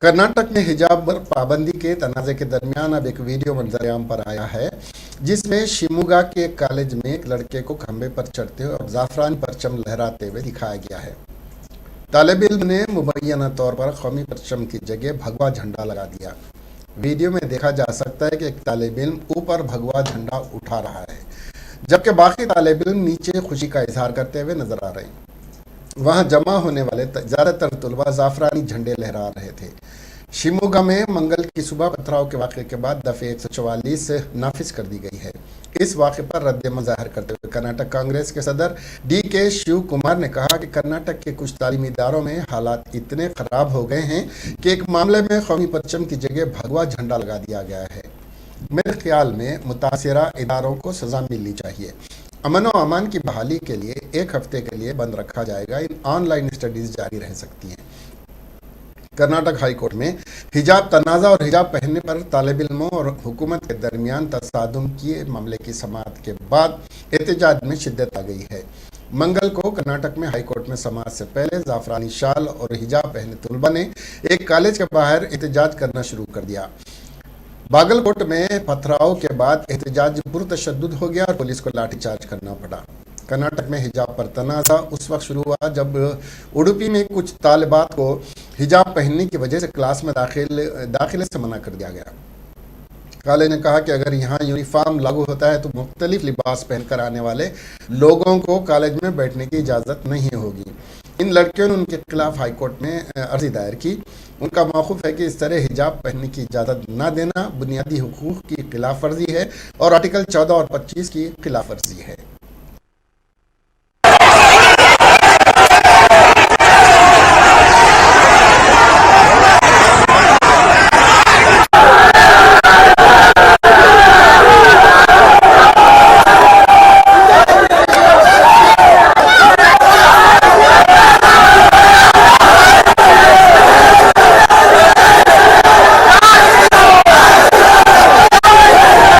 कर्नाटक में हिजाब पर पाबंदी के तनाज़े के दरमियान अब एक वीडियो मंजरेआम पर आया है जिसमें शिमोगा के एक कॉलेज में एक लड़के को खंबे पर चढ़ते हुए और ज़ाफ़रानी परचम लहराते हुए दिखाया गया है। तालिब इल्म ने मुबैना तौर पर कौमी परचम की जगह भगवा झंडा लगा दिया। वीडियो में देखा जा सकता है कि एक तालिब इल्म ऊपर भगवा झंडा उठा रहा है जबकि बाकी तालिब इल्म नीचे खुशी का इजहार करते हुए नजर आ रहे हैं। वहां जमा होने वाले ज़्यादातर तलबा ज़ाफ़रानी झंडे लहरा रहे थे। शिमोगा में मंगल की सुबह पथराव के वाक़े के बाद दफ़े 144 नाफिज कर दी गई है। इस वाक़े पर रद्द ज़ाहिर करते हुए कर्नाटक कांग्रेस के सदर DK शिव कुमार ने कहा कि कर्नाटक के कुछ तालीमी इदारों में हालात इतने ख़राब हो गए हैं कि एक मामले में कौमी परचम की जगह भगवा झंडा लगा दिया गया है। मेरे ख्याल में मुतासिरा इदारों को सज़ा मिलनी चाहिए। अमन व अमान की बहाली के लिए एक हफ्ते के लिए बंद रखा जाएगा। इन ऑनलाइन स्टडीज़ जारी रह सकती हैं। कर्नाटक हाई कोर्ट में हिजाब तनाज़ा और हिजाब पहनने पर तालिब इल्मों और हुकूमत के दरमियान तसादुम किए मामले की समाअत के बाद एहतजाज में शिद्दत आ गई है। मंगल को कर्नाटक में हाई कोर्ट में समाअत से पहले ज़ाफ़रानी शाल और हिजाब पहने तलबा ने एक कॉलेज के बाहर एहतजाज करना शुरू कर दिया। बागलकोट में पथराव के बाद एहतजाज पुरतशद्दुद हो गया और पुलिस को लाठीचार्ज करना पड़ा। कर्नाटक में हिजाब पर तनाज़ा उस वक्त शुरू हुआ जब उडुपी में कुछ तालिबात को हिजाब पहनने की वजह से क्लास में दाखिले से मना कर दिया गया। कॉलेज ने कहा कि अगर यहाँ यूनिफॉर्म लागू होता है तो मुख्तलिफ लिबास पहनकर आने वाले लोगों को कॉलेज में बैठने की इजाज़त नहीं होगी। इन लड़कियों ने उनके खिलाफ हाईकोर्ट में अर्जी दायर की। उनका मौक़िफ़ है कि इस तरह हिजाब पहनने की इजाज़त न देना बुनियादी हुकूक़ की खिलाफ वर्जी है और आर्टिकल 14 और 25 की खिलाफ वर्जी है।